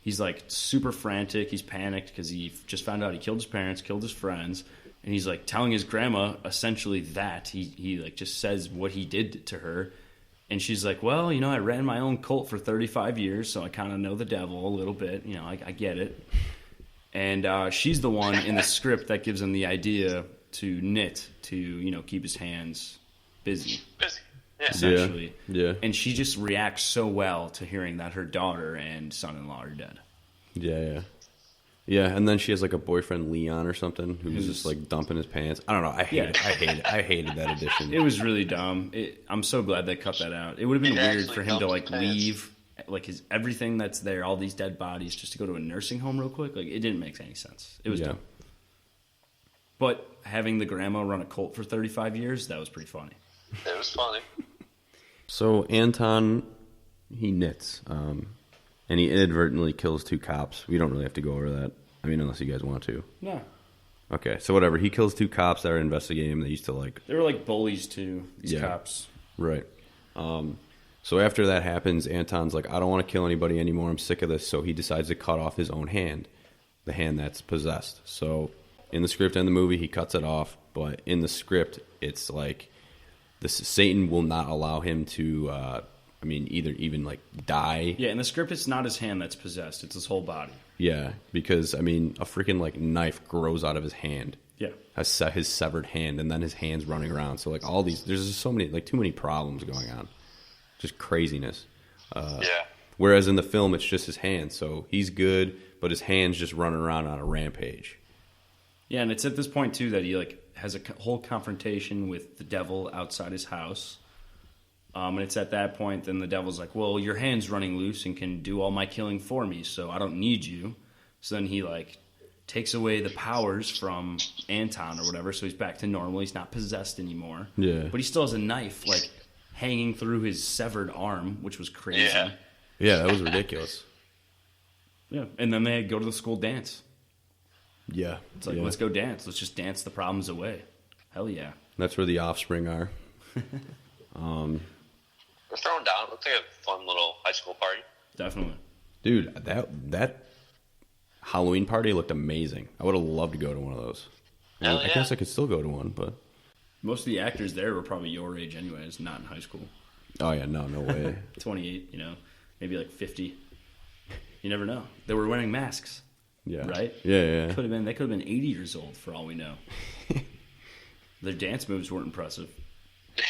he's like super frantic. He's panicked because he just found out he killed his parents, killed his friends, and he's like telling his grandma essentially that he like just says what he did to her. And she's like, well, I ran my own cult for 35 years, so I kind of know the devil a little bit. I get it. And she's the one in the script that gives him the idea to knit, to, keep his hands busy.
Yeah.
Essentially.
Yeah.
And she just reacts so well to hearing that her daughter and son-in-law are dead.
Yeah. Yeah, and then she has like a boyfriend, Leon or something, who's just like dumping his pants. I don't know. I hate it. I hated that addition.
It was really dumb. I'm so glad they cut that out. It would have been weird for him to like leave like his everything that's there, all these dead bodies, just to go to a nursing home real quick. Like, it didn't make any sense. It was dumb. But having the grandma run a cult for 35 years, that was pretty funny.
It was funny.
So Anton, he knits. And he inadvertently kills 2 cops. We don't really have to go over that. I mean, unless you guys want to.
No.
Okay, so whatever. He kills 2 cops that are investigating him. They used to like...
They were like bullies too, these cops.
Right. So after that happens, Anton's like, I don't want to kill anybody anymore. I'm sick of this. So he decides to cut off his own hand. The hand that's possessed. So in the script and the movie, he cuts it off. But in the script, it's like... Satan will not allow him to... even like die.
Yeah, in the script, it's not his hand that's possessed; it's his whole body.
Yeah, because a freaking like knife grows out of his hand.
Yeah,
his severed hand, and then his hand's running around. So like all these, there's just so many, like too many problems going on, just craziness. Whereas in the film, it's just his hand, so he's good, but his hand's just running around on a rampage.
Yeah, and it's at this point too that he like has a whole confrontation with the devil outside his house. And it's at that point, then the devil's like, well, your hand's running loose and can do all my killing for me, so I don't need you. So then he, like, takes away the powers from Anton or whatever, so he's back to normal. He's not possessed anymore.
Yeah.
But he still has a knife, like, hanging through his severed arm, which was crazy.
Yeah, that was ridiculous.
Yeah, and then they go to the school dance.
Yeah.
It's like, let's go dance. Let's just dance the problems away. Hell yeah.
That's where the offspring are.
We're throwing down. Looks like a fun little high school party.
Definitely.
Dude, that Halloween party looked amazing. I would have loved to go to one of those. I guess I could still go to one, but...
Most of the actors there were probably your age anyways, not in high school.
Oh, yeah, no way.
28, maybe like 50. You never know. They were wearing masks.
Yeah.
Right?
Yeah.
They could have been 80 years old for all we know. Their dance moves weren't impressive.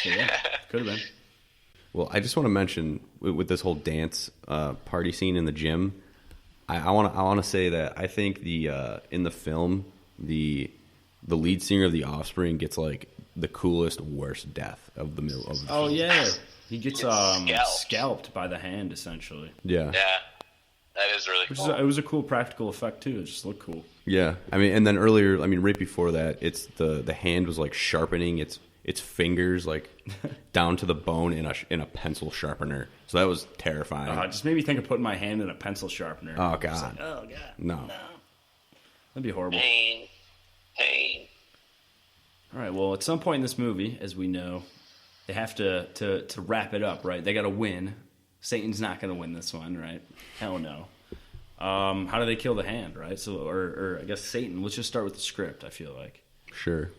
So yeah, could have been.
Well, I just want to mention with this whole dance party scene in the gym, I want to say that I think in the film the lead singer of The Offspring gets like the coolest, worst death of the middle of the film.
Yeah, he gets scalped by the hand essentially.
Yeah,
that is really cool.
It was a cool practical effect too. It just looked cool.
Yeah, and then earlier, right before that, it's the hand was like sharpening its fingers like down to the bone in a pencil sharpener. So that was terrifying.
It just made me think of putting my hand in a pencil sharpener.
Oh god.
Like, oh god.
No.
That'd be horrible.
Pain.
All right. Well, at some point in this movie, as we know, they have to wrap it up, right? They got to win. Satan's not going to win this one, right? Hell no. How do they kill the hand, right? So, or I guess Satan. Let's just start with the script. I feel like.
Sure.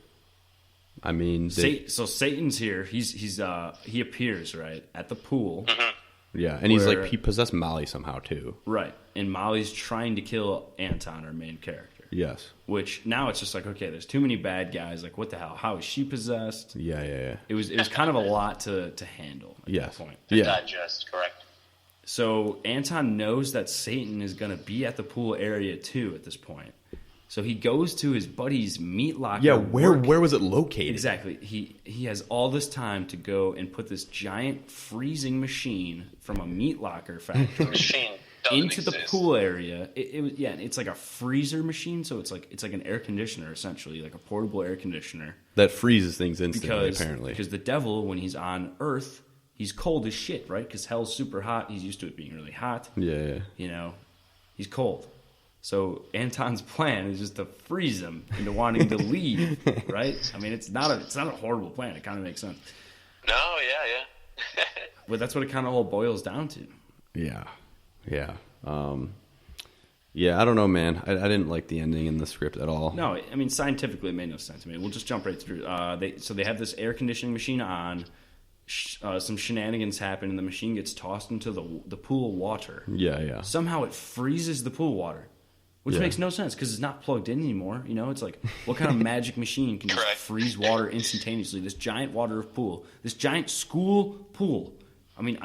So Satan's here. He appears right at the pool.
Mm-hmm.
Yeah, and he's like he possessed Molly somehow too. Right,
and Molly's trying to kill Anton, our main character.
Yes.
Which now it's just like, okay, there's too many bad guys. Like, what the hell? How is she possessed?
Yeah.
It was kind of a lot to handle at that point.
Yeah.
Digest, correct.
So Anton knows that Satan is going to be at the pool area too at this point. So he goes to his buddy's meat locker.
Yeah, where was it located?
Exactly. He has all this time to go and put this giant freezing machine from a meat locker factory into the pool area. It's like a freezer machine, so it's like an air conditioner essentially, like a portable air conditioner
that freezes things instantly. Apparently,
because the devil, when he's on Earth, he's cold as shit, right? Because hell's super hot. He's used to it being really hot.
Yeah.
You know, he's cold. So Anton's plan is just to freeze him into wanting to leave, right? I mean, it's not a horrible plan. It kind of makes sense.
No, yeah.
But that's what it kind of all boils down to.
Yeah. I don't know, man. I didn't like the ending in the script at all.
No, I mean, scientifically, it made no sense. I mean, we'll just jump right through. They have this air conditioning machine on. Some shenanigans happen, and the machine gets tossed into the pool of water.
Yeah.
Somehow it freezes the pool water. Which makes no sense because it's not plugged in anymore. You know, it's like, what kind of magic machine can just freeze water instantaneously? This giant pool, this giant school pool. I mean,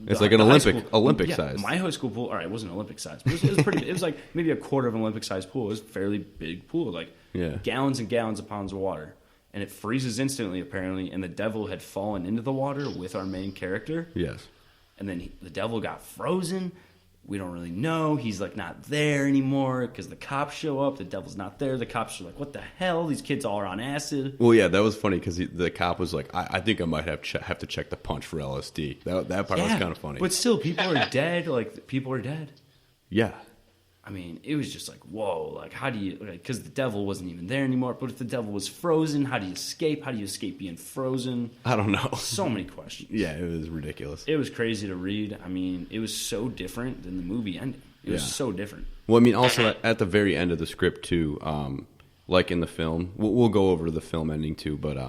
it's like an Olympic size.
My high school pool, all right, it wasn't Olympic size, but it was pretty. It was like maybe a quarter of an Olympic size pool. It was a fairly big pool, like gallons and gallons of pounds of water, and it freezes instantly apparently. And the devil had fallen into the water with our main character.
Yes,
and then the devil got frozen. We don't really know. He's like not there anymore because the cops show up. The devil's not there. The cops are like, "What the hell? These kids all are on acid."
Well, yeah, that was funny because the cop was like, "I think I might have to check the punch for LSD." That part was kind of funny.
But still, people are dead. Like people are dead.
Yeah.
I mean, it was just like, whoa, like, how do you, because the devil wasn't even there anymore, but if the devil was frozen, how do you escape? How do you escape being frozen?
I don't know.
So many questions.
Yeah, it was ridiculous.
It was crazy to read. I mean, it was so different than the movie ending. It was so different.
Well, I mean, also at the very end of the script, too, like in the film, we'll go over the film ending, too, but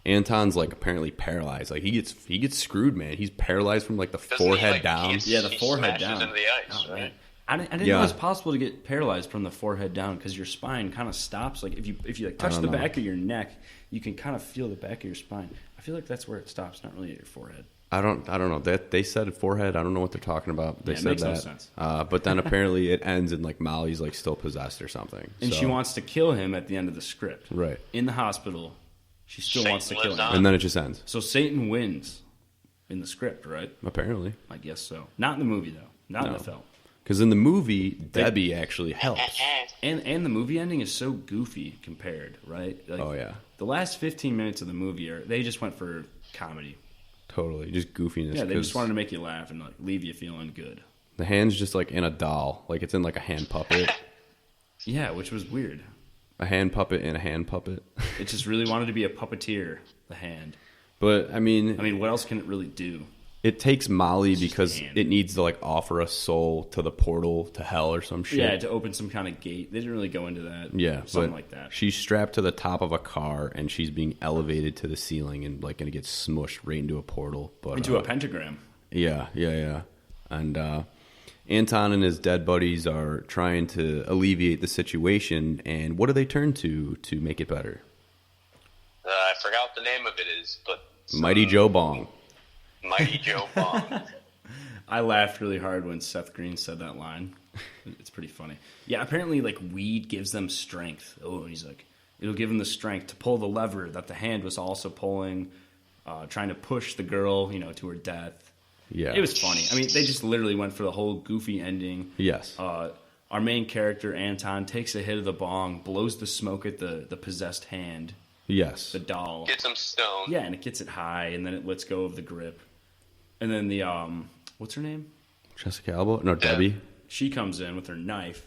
Anton's, like, apparently paralyzed. Like, he gets screwed, man. He's paralyzed from, like, the forehead down.
Yeah, the forehead down.
Into the ice, right?
I didn't know it was possible to get paralyzed from the forehead down because your spine kind of stops. Like if you like touch the back of your neck, you can kind of feel the back of your spine. I feel like that's where it stops, not really at your forehead.
I don't know. That they said forehead. I don't know what they're talking about. They said
makes
that.
No sense.
But then apparently it ends in like Molly's like still possessed or something.
And she wants to kill him at the end of the script.
Right.
In the hospital, she still wants to kill him.
And then it just ends.
So Satan wins in the script, right?
Apparently.
I guess so. Not in the movie though. Not in the film.
Because in the movie, Debbie actually helps.
And the movie ending is so goofy compared, right? Like,
oh, yeah.
The last 15 minutes of the movie, they just went for comedy.
Totally. Just goofiness.
Yeah, they just wanted to make you laugh and like leave you feeling good.
The hand's just like in a doll. Like it's in like a hand puppet.
Yeah, which was weird.
A hand puppet in a hand puppet.
It just really wanted to be a puppeteer, the hand.
But, I mean,
what else can it really do?
It takes Molly because it needs to like offer a soul to the portal to hell or some shit.
Yeah, to open some kind of gate. They didn't really go into that.
Yeah,
something like that.
She's strapped to the top of a car and she's being elevated to the ceiling and like going to get smushed right into a portal. But
into a pentagram.
Yeah. And Anton and his dead buddies are trying to alleviate the situation. And what do they turn to make it better?
I forgot what the name of it is, but
Mighty Joe Bong.
Mighty Joe Bong.
I laughed really hard when Seth Green said that line. It's pretty funny. Yeah, apparently, like, weed gives them strength. Oh, and he's like, it'll give them the strength to pull the lever that the hand was also pulling, trying to push the girl, to her death.
Yeah.
It was funny. I mean, they just literally went for the whole goofy ending.
Yes.
Our main character, Anton, takes a hit of the bong, blows the smoke at the possessed hand.
Yes.
The doll.
Gets him stoned.
Yeah, and it gets it high, and then it lets go of the grip. And then the, what's her name?
Jessica Alba? No, Debbie.
She comes in with her knife.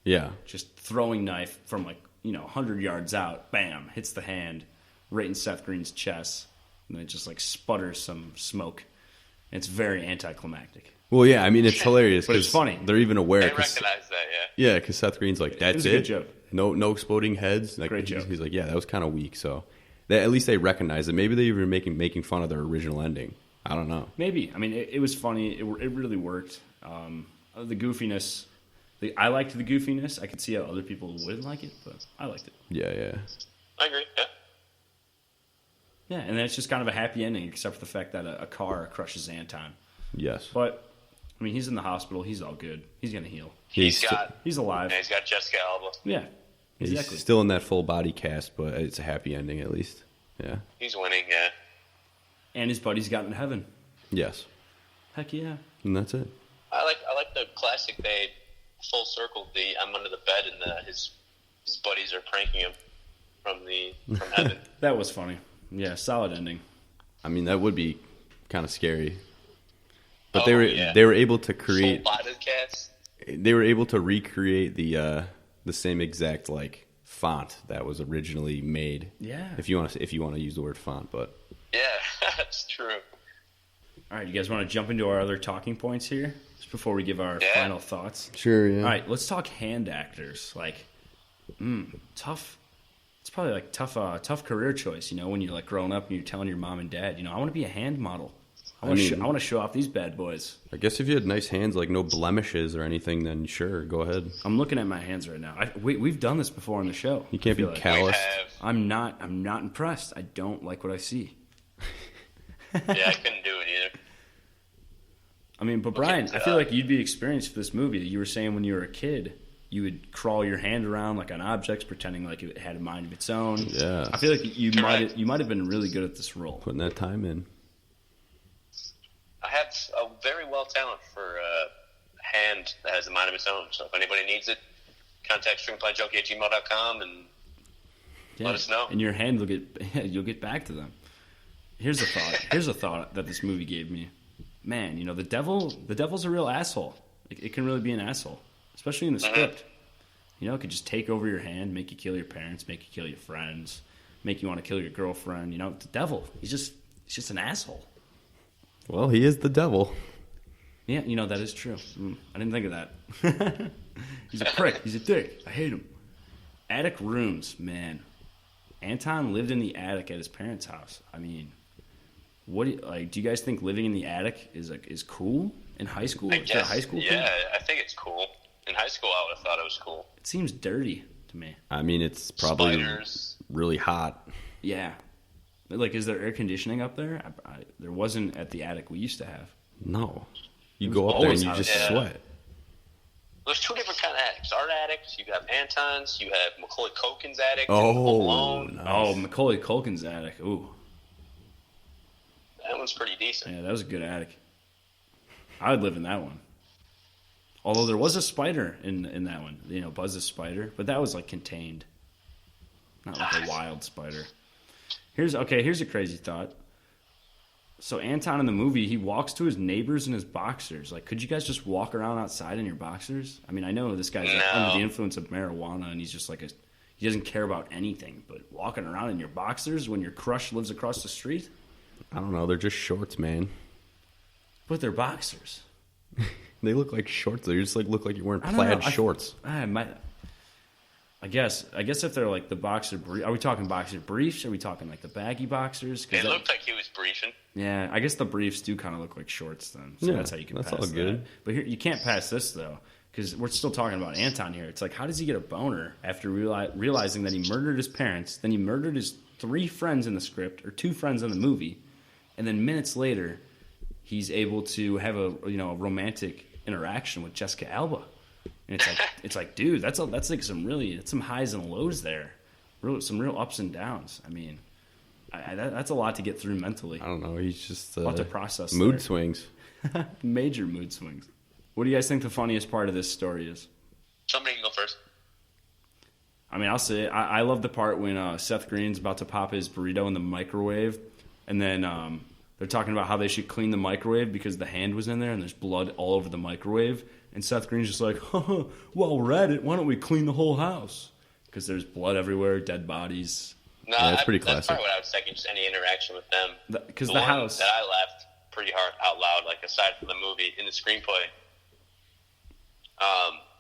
Yeah.
Just throwing knife from 100 yards out. Bam. Hits the hand right in Seth Green's chest. And then it just sputters some smoke. And it's very anticlimactic.
Well, yeah, I mean, it's hilarious.
But it's funny.
They're even aware.
I recognize that, yeah.
Yeah, because Seth Green's like, that's
it. Was a good joke.
No exploding heads.
Great joke.
He's like, yeah, that was kind of weak. So at least they recognize it. Maybe they were making fun of their original ending. I don't know.
Maybe. I mean, it was funny. It really worked. The goofiness. I liked the goofiness. I could see how other people wouldn't like it, but I liked it.
Yeah.
I agree, yeah.
Yeah, and then it's just kind of a happy ending, except for the fact that a car crushes Anton.
Yes.
But I mean, he's in the hospital. He's all good. He's going to heal.
He's
alive.
Yeah, he's got Jessica Alba.
Yeah, exactly.
He's still in that full body cast, but it's a happy ending at least. Yeah.
He's winning, yeah.
And his buddy's got in heaven.
Yes.
Heck yeah.
And that's it.
I like the classic. They full circled the I'm under the bed and his buddies are pranking him from heaven.
That was funny. Yeah, solid ending.
I mean, that would be kind of scary. But they were able to create.
Full body cast.
They were able to recreate the same exact like font that was originally made.
Yeah.
If you want to use the word font, but
yeah, that's true.
All right, you guys want to jump into our other talking points here just before we give our final thoughts?
Sure. Yeah.
All right, let's talk hand actors. Like, tough. It's probably like tough career choice. You know, when you're like growing up and you're telling your mom and dad, you know, I want to be a hand model. I want to show off these bad boys.
I guess if you had nice hands, like no blemishes or anything, then sure, go ahead.
I'm looking at my hands right now. We've done this before on the show.
You can't be calloused.
I'm not impressed. I don't like what I see.
Yeah, I couldn't do it either.
I mean, but Bryan, I feel like you'd be experienced for this movie. You were saying when you were a kid, you would crawl your hand around like on objects, pretending like it had a mind of its own.
Yeah,
I feel like you might have been really good at this role.
Putting that time in.
I have a very well talent for a hand that has a mind of its own. So if anybody needs it, contact stringplayjunkie@gmail.com and let us know.
And your hand will you'll get back to them. Here's a thought. Here's a thought that this movie gave me. Man, you know, the devil's a real asshole. It can really be an asshole, especially in the script. You know, it could just take over your hand, make you kill your parents, make you kill your friends, make you want to kill your girlfriend. You know, the devil. He's just an asshole.
Well, he is the devil.
Yeah, you know, that is true. I didn't think of that. He's a prick. He's a dick. I hate him. Attic rooms, man. Anton lived in the attic at his parents' house. I mean, do you guys think living in the attic is cool in high school?
I guess,
high school
yeah,
thing?
I think it's cool. In high school, I would have thought it was cool.
It seems dirty to me.
I mean, it's probably
Spiders.
Really hot.
Yeah. Like, is there air conditioning up there? There wasn't at the attic we used to have.
No. You go up there and you just sweat.
There's two different kind of attics. Our attics, you have Anton's, you have Macaulay Culkin's attic.
Oh, nice.
Oh, Macaulay Culkin's attic. Ooh.
That one's pretty decent.
Yeah, that was a good attic. I would live in that one. Although there was a spider in that one. You know, Buzz's spider. But that was, like, contained. Not like a wild spider. Here's a crazy thought. So Anton in the movie, he walks to his neighbors in his boxers. Like, could you guys just walk around outside in your boxers? I mean, I know this guy's like under the influence of marijuana, and he's just like he doesn't care about anything. But walking around in your boxers when your crush lives across the street?
I don't know. They're just shorts, man.
But they're boxers.
They look like shorts. They just look like you're wearing plaid shorts.
I guess if they're like the boxer briefs, are we talking boxer briefs? Are we talking like the baggy boxers?
It looked like he was briefing.
Yeah, I guess the briefs do kind of look like shorts then. So that's how you can pass
all good.
That. But here, you can't pass this though, because we're still talking about Anton here. It's like, how does he get a boner after realizing that he murdered his parents, then he murdered his 3 friends in the script, or 2 friends in the movie, and then minutes later, he's able to have a romantic interaction with Jessica Alba. And it's like, dude, that's like some highs and lows there, some real ups and downs. I mean, that's a lot to get through mentally.
I don't know. He's just
a lot to process.
Mood swings,
major mood swings. What do you guys think the funniest part of this story is?
Somebody can go first.
I mean, I'll say it. I love the part when Seth Green's about to pop his burrito in the microwave, and then they're talking about how they should clean the microwave because the hand was in there and there's blood all over the microwave. And Seth Green's just like, while we're at it, why don't we clean the whole house? Because there's blood everywhere, dead bodies.
No,
that's pretty classic.
That's probably what I would say, just any interaction with them.
Because the house
that I laughed pretty hard out loud, like aside from the movie, in the screenplay,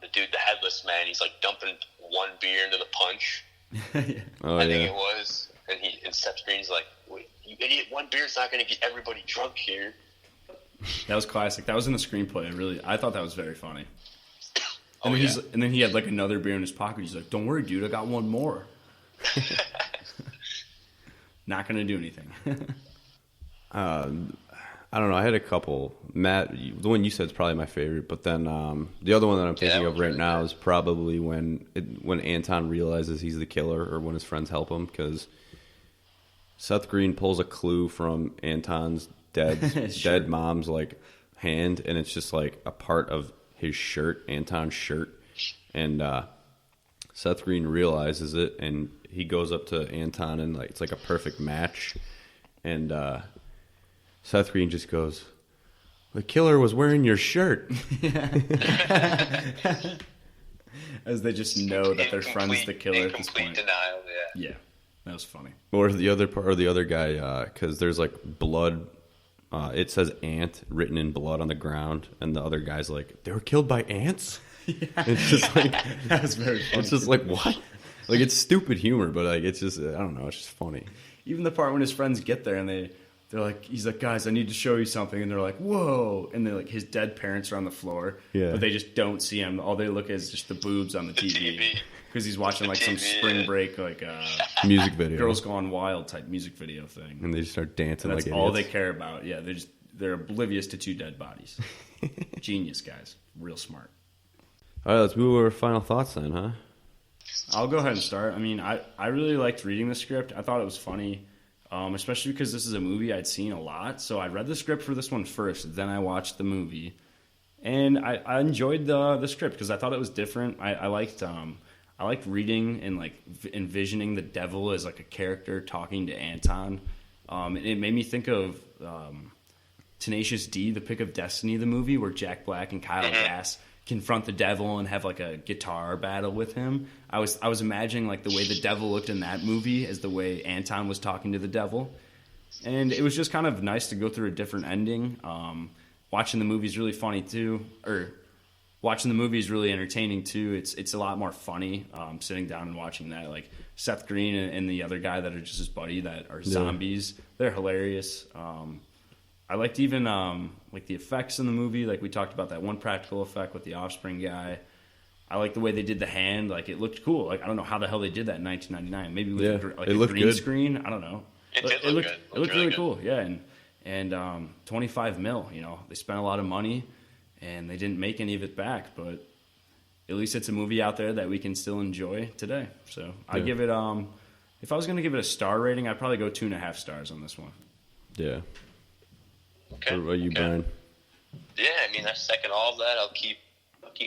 the dude, the headless man, he's like dumping 1 beer into the punch. I think it was. And Seth Green's like, wait, you idiot, 1 beer's not going to get everybody drunk here.
That was classic. That was in the screenplay. I thought that was very funny. And then he had like another beer in his pocket. He's like, "Don't worry, dude. I got 1 more." Not gonna do anything.
I don't know. I had a couple. Matt, the one you said is probably my favorite, but then the other one that I'm thinking of right now is probably when Anton realizes he's the killer, or when his friends help him, because Seth Green pulls a clue from Anton's dead mom's like hand, and it's just like a part of his shirt, Anton's shirt, and Seth Green realizes it, and he goes up to Anton, and like it's like a perfect match, and Seth Green just goes, "The killer was wearing your shirt."
As they just know that their friend's the killer at this point.
Complete denial, yeah.
Yeah, that was funny.
Or the other part, or the other guy, because there's like blood. It says ant written in blood on the ground, and the other guy's like, "They were killed by ants."
Yeah.
It's just like
that was very funny.
It's just like, what? Like, it's stupid humor, but like it's just, I don't know, it's just funny.
Even the part when his friends get there and they're like, he's like, "Guys, I need to show you something," and they're like, "Whoa!" And they're like, his dead parents are on the floor, but they just don't see him. All they look at is just the boobs on the TV because he's watching like some spring break like
music video,
Girls Gone Wild type music video thing,
and they just start dancing.
And that's
like
all
idiots.
they care about. Yeah, they're oblivious to two dead bodies. Genius guys, real smart.
All right, let's move over to final thoughts then, huh?
I'll go ahead and start. I mean, I really liked reading the script. I thought it was funny, especially because this is a movie I'd seen a lot. So I read the script for this one first, then I watched the movie. And I enjoyed the script because I thought it was different. I liked reading and like envisioning the devil as like a character talking to Anton. And it made me think of Tenacious D, The Pick of Destiny, the movie where Jack Black and Kyle Gass confront the devil and have like a guitar battle with him. I was imagining like the way the devil looked in that movie as the way Anton was talking to the devil, and it was just kind of nice to go through a different ending. Watching the movie is really funny too, or watching the movie is really entertaining too. It's a lot more funny sitting down and watching that. Like Seth Green and the other guy that are just his buddy that are zombies. They're hilarious. I liked even like the effects in the movie. Like we talked about that one practical effect with the Offspring guy. I like the way they did the hand. Like it looked cool. Like I don't know how the hell they did that in 1999. Maybe with a green
good.
Screen. I don't know.
It
looked really cool. Yeah, and 25 mil. You know, they spent a lot of money and they didn't make any of it back. But at least it's a movie out there that we can still enjoy today. So I give it. If I was going to give it a star rating, I'd probably go 2.5 stars on this one.
Yeah.
Okay.
What about you, Bryan?
Yeah, I mean, I second all of that. I'll keep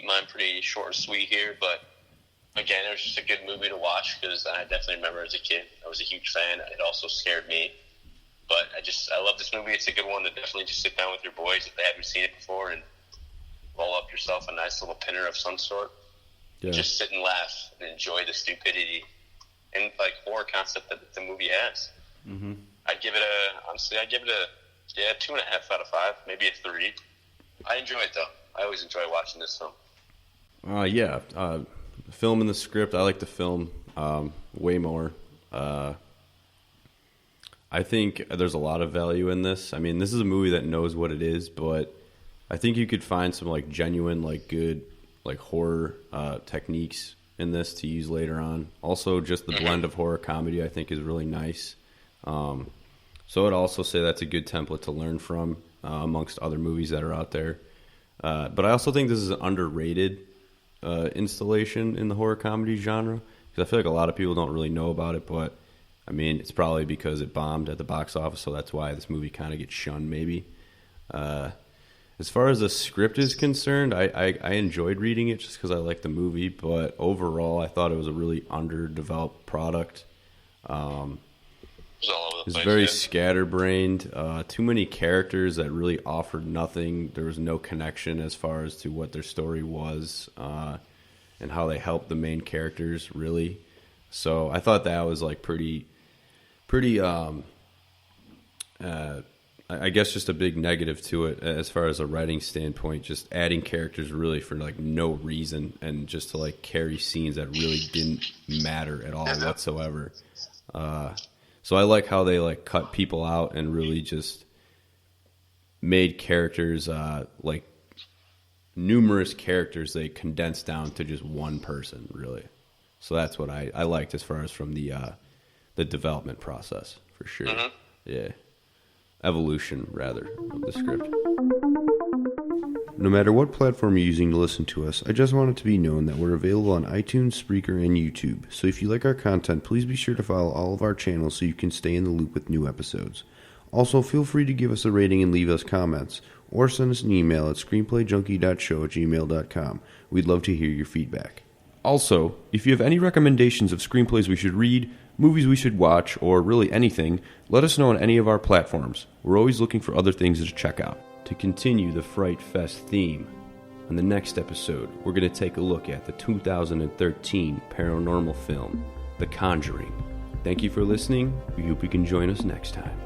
mine pretty short and sweet here, but again, it was just a good movie to watch because I definitely remember as a kid, I was a huge fan. It also scared me, but I love this movie. It's a good one to definitely just sit down with your boys if they haven't seen it before and roll up yourself a nice little pinner of some sort. Yeah. Just sit and laugh and enjoy the stupidity and like horror concept that the movie has. Mm-hmm. I'd give it a 2.5 out of 5, maybe a 3. I enjoy it though. I always enjoy watching this film.
The film and the script. I like the film way more. I think there's a lot of value in this. I mean, this is a movie that knows what it is, but I think you could find some like genuine, like good, like horror techniques in this to use later on. Also, just the blend of horror comedy I think is really nice. So I'd also say that's a good template to learn from amongst other movies that are out there. But I also think this is an underrated installation in the horror comedy genre because I feel like a lot of people don't really know about it. But I mean, it's probably because it bombed at the box office, so that's why this movie kind of gets shunned, maybe. As far as the script is concerned, I enjoyed reading it just because I liked the movie. But overall, I thought it was a really underdeveloped product. It's very scatterbrained. Too many characters that really offered nothing. There was no connection as far as to what their story was and how they helped the main characters, really. So I thought that was like pretty. I guess just a big negative to it as far as a writing standpoint. Just adding characters really for like no reason and just to like carry scenes that really didn't matter at all whatsoever. So I like how they like cut people out and really just made characters like numerous characters they condensed down to just one person, really. So that's what I liked as far as from the development process for sure. Mm-hmm. Yeah. evolution, rather, of the script. No matter what platform you're using to listen to us, I just want it to be known that we're available on iTunes, Spreaker, and YouTube. So if you like our content, please be sure to follow all of our channels so you can stay in the loop with new episodes. Also, feel free to give us a rating and leave us comments, or send us an email at screenplayjunkie.show@gmail.com. We'd love to hear your feedback. Also, if you have any recommendations of screenplays we should read, movies we should watch, or really anything, let us know on any of our platforms. We're always looking for other things to check out. To continue the Fright Fest theme, on the next episode, we're going to take a look at the 2013 paranormal film, The Conjuring. Thank you for listening. We hope you can join us next time.